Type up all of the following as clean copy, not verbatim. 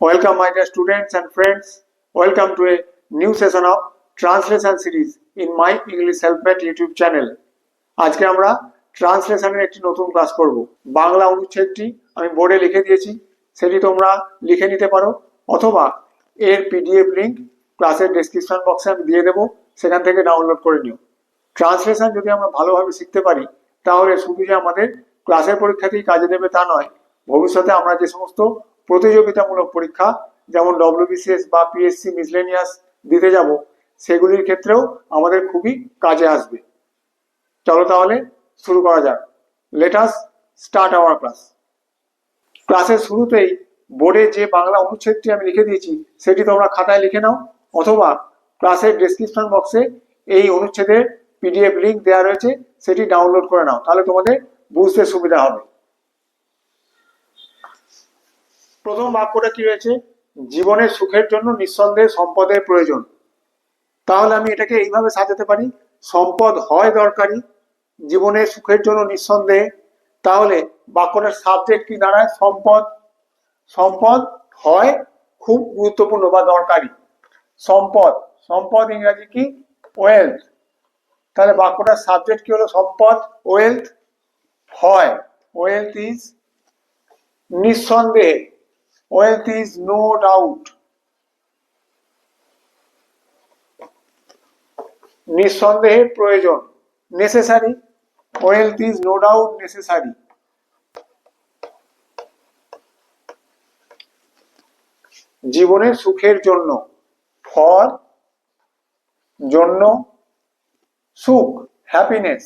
Welcome, my dear students and friends. Welcome to a new session of translation series in my English Helpmate YouTube channel. আজকে আমরা ট্রান্সলেশনের একটি নতুন class করব। বাংলা অনুচ্ছেদটি আমি বোর্ডে লিখে দিয়েছি, সেটি তোমরা লিখে নিতে পারো অথবা এর পিডিএফ লিংক ক্লাসের ডেসক্রিপশন বক্সে আমি দিয়ে দেবো, সেখান থেকে ডাউনলোড করে নিও। ট্রান্সলেশন যদি আমরা ভালোভাবে শিখতে পারি তাহলে শুধু যে আমাদের ক্লাসের পরীক্ষাতেই কাজে দেবে তা নয়, ভবিষ্যতে আমরা যে সমস্ত প্রতিযোগিতামূলক পরীক্ষা যেমন ডব্লিউবিসিএস বা পিএসসি মিসলেনিয়াস দিতে যাব, সেগুলির ক্ষেত্রেও আমাদের খুবই কাজে আসবে। চলো তাহলে শুরু করা যাক। Let us start our class. ক্লাসের শুরুতেই বোর্ডে যে বাংলা অনুচ্ছেদটি আমি লিখে দিয়েছি সেটি তোমরা খাতায় লিখে নাও অথবা ক্লাসের ডেসক্রিপশন বক্সে এই অনুচ্ছেদের পিডিএফ লিংক দেওয়া রয়েছে, সেটি ডাউনলোড করে নাও, তাহলে তোমাদের বুঝতে সুবিধা হবে। প্রথম বাক্যটা কি রয়েছে? জীবনের সুখের জন্য নিঃসন্দেহে সম্পদের প্রয়োজন। তাহলে আমি এটাকে এইভাবে সাজাতে পারি, সম্পদ হয় দরকারি, জীবনের সুখের জন্য নিঃসন্দেহে। তাহলে বাক্যটার সাবজেক্ট কি দাঁড়ায়? সম্পদ। সম্পদ হয় খুব গুরুত্বপূর্ণ বা দরকারি। সম্পদ, সম্পদ ইংরাজি কি? ওয়েলথ। তাহলে বাক্যটার সাবজেক্ট কি হলো? সম্পদ, ওয়েলথ। হয়, ওয়েলথ ইজ নিঃসন্দেহে, wealth is no doubt, নিঃসন্দেহে প্রয়োজন, necessary, wealth is no doubt necessary, জীবনের সুখের জন্য, for জন্য, সুখ happiness,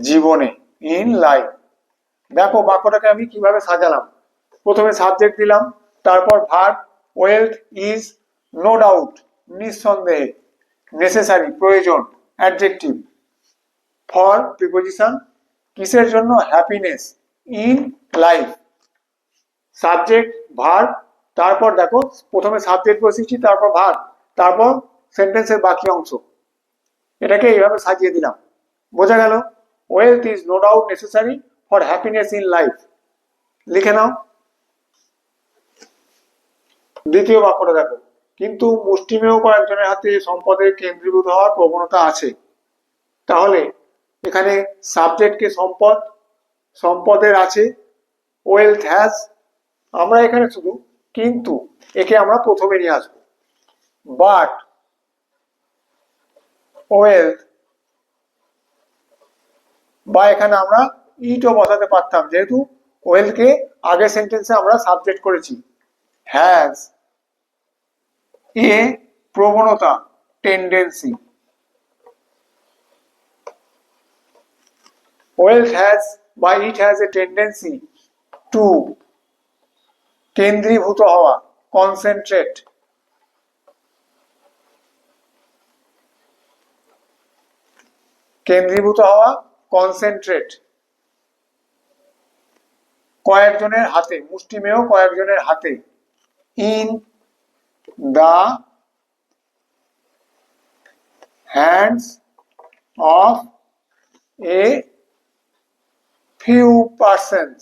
জীবনে ইন লাইফ। দেখো বাক্যটাকে আমি কিভাবে সাজালাম। প্রথমে সাবজেক্ট দিলাম, তারপর verb, wealth is no doubt নিঃসন্দেহে, নেসেসারি প্রয়োজন, অ্যাডজেক্টিভ, ফর প্রিপোজিশন কিসের জন্য? Happiness, in life. Subject, verb, তারপর দেখো প্রথমে সাবজেক্ট বসিয়েছি, তারপর ভার্ব, তারপর সেন্টেন্সের বাকি অংশ। এটাকে এইভাবে সাজিয়ে দিলাম। বোঝা গেল? wealth is no doubt necessary for happiness in life। লিখে নাও। দ্বিতীয় বাক্যটা দেখো, কিন্তু মুষ্টিমেয় কয়েকজনের হাতে সম্পদের কেন্দ্রীভূত হওয়ার প্রবণতা আছে। তাহলে এখানে সাবজেক্টকে সম্পদ, সম্পদের আছে, ওয়েলথ হ্যাজ। আমরা এখানে শুধু কিন্তু একে আমরা প্রথমে নিয়ে আসবো, বাট ওয়েলথ, বা এখানে আমরা ইটও বসাতে পারতাম, যেহেতু ওয়েলকে আগের সেন্টেন্সে আমরা সাবজেক্ট করেছি। হ্যাজ এ প্রবণতা, টেন্ডেন্সি, wealth has বা it has a tendency to কেন্দ্রীভূত হওয়া, কনসেন্ট্রেট, কেন্দ্রীভূত হওয়া, কনসেন্ট্রেট, কয়েকজনের হাতে, মুষ্টিমেয় কয়েকজনের হাতে, in the hands of a few persons,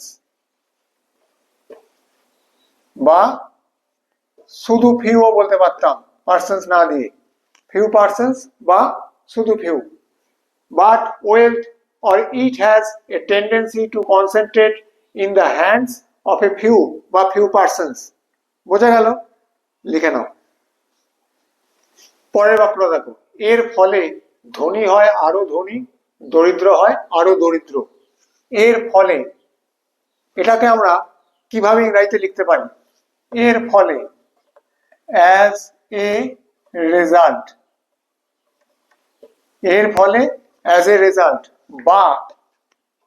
বা শুধু ফিউও বলতে পারতাম পার্সনস না দিয়ে, ফিউ পার্সনস বা শুধু few. But wealth or it has a tendency to concentrate in the hands of a few বা few persons। বোঝা গেল? লিখে নাও। পরের বাক্য দেখো, এর ফলে ধনী হয় আরো ধনী, দরিদ্র হয় আরো দরিদ্র। এর ফলে, এটাকে আমরা কিভাবে ইংরেজিতে লিখতে পারি? এর ফলে, অ্যাজ এ রেজাল্ট, এর ফলে অ্যাজ এ রেজাল্ট, বা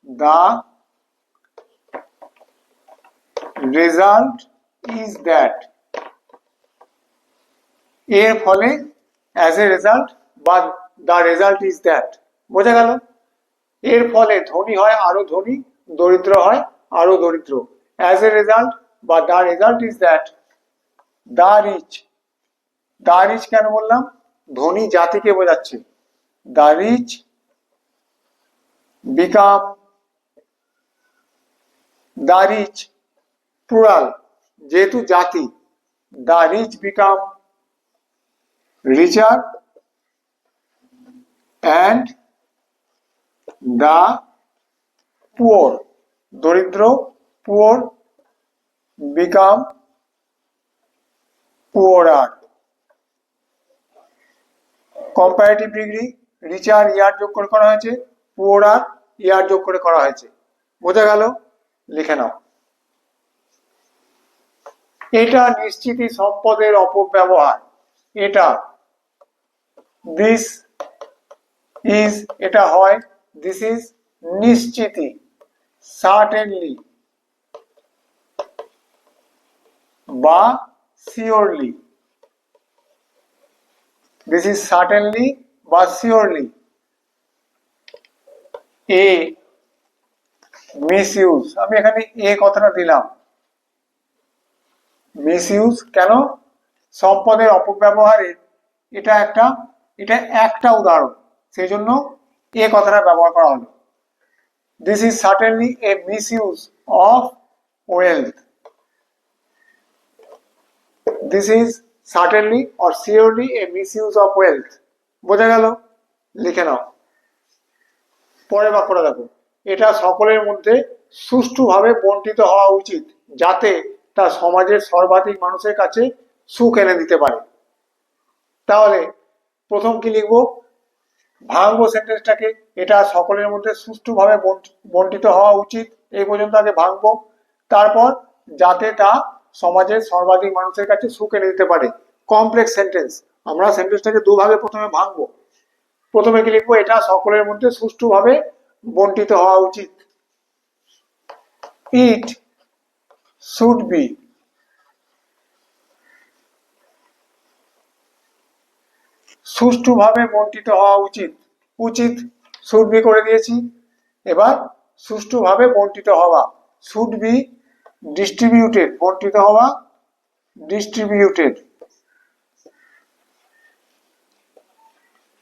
দ্য রেজাল্ট ইজ দ্যাট। এর ফলে অ্যাজ এ রেজাল্ট বা দ্য রেজাল্ট ইজ দ্যাট। বোঝা গেল? এর ফলে ধনী হয় আরো ধনী, দরিদ্র হয় আরো দরিদ্র। অ্যাজ এ রেজাল্ট বা the result is that the rich, the rich কেন বললাম? ধনী জাতিকে বোঝাচ্ছে। The rich become the rich plural, যেহেতু জাতি, the rich become richer and the poor, দরিদ্র poor become poorer. Comparative degree richer ইয়ার যোগ করে করা হয়েছে, পুওরার ইয়ার যোগ করে করা হয়েছে। বোঝা গেল? লিখে নাও। এটা নিশ্চিতই সম্পদের অপব্যবহার। এটা দিস ইজ, এটা হয়, দিস ইজ নিশ্চিতই, সার্টেনলি বা শিওরলি, দিস ইজ সার্টেনলি বা শিওরলি এ মিসইউজ। আমি এখানে এ কথাটা দিলাম, মিসইউজ কেন? সম্পদের অপব্যবহারের এটা একটা উদাহরণ, সেই জন্য এ কথাটা ব্যবহার করা হলো। This is certainly A misuse of wealth, this is certainly or surely A misuse of wealth. বোঝা গেল? লিখে নাও। পরের বাক্যটা দেখো, এটা সকলের মধ্যে সুষ্ঠুভাবে বন্টিত হওয়া উচিত যাতে তা সমাজের সর্বাধিক মানুষের কাছে সুখ এনে দিতে পারে। তাহলে প্রথম কি লিখবো? ভাঙবো সেন্টেন্সটাকে, এটা সকলের মধ্যে সুষ্ঠুভাবে বন্টিত হওয়া উচিত, এই পর্যন্ত আগে ভাঙবো। তারপর যাতে তা সমাজের সর্বাধিক মানুষের কাছে সুখ এনে দিতে পারে। কমপ্লেক্স সেন্টেন্স, আমরা সেন্টেন্সটাকে দুভাগে প্রথমে ভাঙবো। প্রথমে কি লিখবো? এটা সকলের মধ্যে সুষ্ঠুভাবে বন্টিত হওয়া উচিত। ইট শুড বি, সুষ্ঠুভাবে বন্টিত হওয়া উচিত, উচিত শুড বি করে দিয়েছি। এবার সুষ্ঠুভাবে বন্টিত হওয়া, শুড বি ডিস্ট্রিবিউটেড, বন্টিত হওয়া ডিস্ট্রিবিউটেড।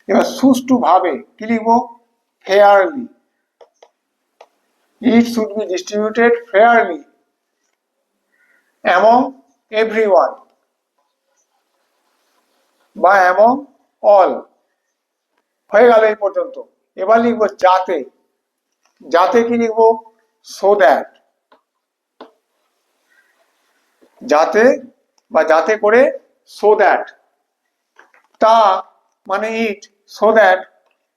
এবার সুষ্ঠুভাবে কি লিখবো? Fairly, it should be distributed fairly among everyone বা অ্যামং অল। হয়ে গেল এই পর্যন্ত। এবার লিখবো যাতে, যাতে কি লিখবো? সো দ্যাট, যাতে বা যাতে করে, সো দ্যাট, তা মানে ইট, সো দ্যাট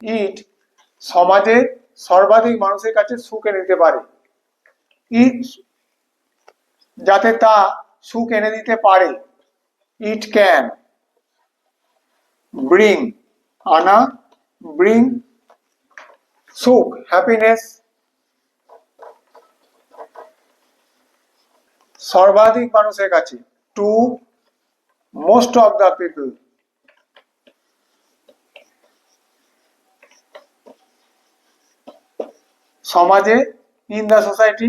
ইট সমাজের সর্বাধিক মানুষের কাছে সুখ এনে দিতে পারে। ইট যাতে তা সুখ এনে দিতে পারে, ইট ক্যান ব্রিং, আনা, ব্রিং সুখ, হ্যাপিনেস, সর্বাধিক মানুষের কাছে, to most of the people, সমাজে, ইন দ্য সোসাইটি।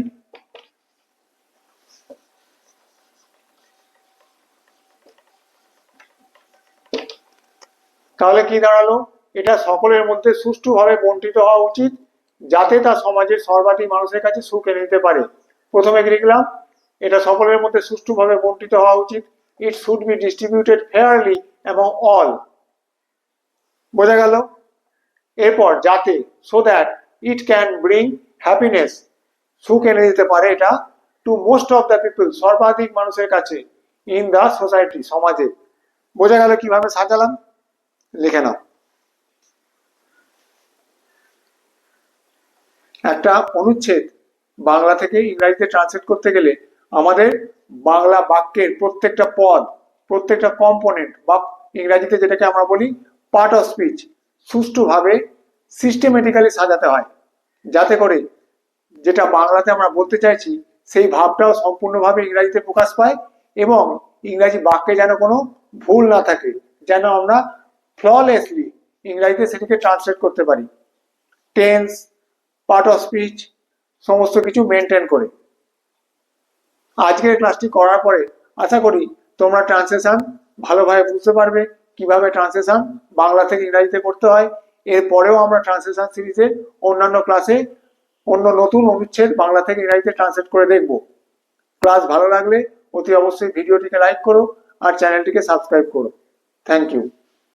তাহলে কি দাঁড়ালো? এটা সকলের মধ্যে সুষ্ঠুভাবে বন্টিত হওয়া উচিত যাতে তা সমাজের সর্বাধিক মানুষের কাছে সুখ এনে দিতে পারে। প্রথমে কি লিখলাম? এটা সকলের মধ্যে সুষ্ঠুভাবে বন্টিত হওয়া উচিত, it should be distributed fairly among all. বোঝা গেল? এরপর যাতে, so that it can bring happiness, সুখ এনে দিতে পারে এটা, to most of the people, সর্বাধিক মানুষের কাছে, ইন দ্য সোসাইটি, সমাজে। বোঝা গেল কিভাবে সাজালাম? লিখে নাও। একটা অনুচ্ছেদ বাংলা থেকে ইংরাজিতে ট্রান্সলেট করতে গেলে আমাদের বাংলা বাক্যের প্রত্যেকটা পদ, প্রত্যেকটা কম্পোনেন্ট বা ইংরাজিতে যেটাকে আমরা বলি পার্ট অফ স্পিচ, সুষ্ঠুভাবে সিস্টেমেটিক্যালি সাজাতে হয় যাতে করে যেটা বাংলাতে আমরা বলতে চাইছি সেই ভাবটাও সম্পূর্ণভাবে ইংরাজিতে প্রকাশ পায় এবং ইংরাজি বাক্যে যেন কোনো ভুল না থাকে, যেন আমরা ফ্ললেসলি ইংরাজিতে সেটিকে ট্রান্সলেট করতে পারি, টেন্স, পার্ট অফ স্পিচ সমস্ত কিছু মেনটেন করে। আজকের ক্লাসটি করার পরে আশা করি তোমরা ট্রান্সলেশন ভালোভাবে বুঝতে পারবে, কিভাবে ট্রান্সলেশন বাংলা থেকে ইংরাজিতে করতে হয়। এরপরেও আমরা ট্রান্সলেশন সিরিজের অন্যান্য ক্লাসে অন্য নতুন অনুচ্ছেদ বাংলা থেকে ইংরাজিতে ট্রান্সলেট করে দেখব। ক্লাস ভালো লাগলে অতি অবশ্যই ভিডিওটিকে লাইক করো আর চ্যানেলটিকে সাবস্ক্রাইব করো। Thank you.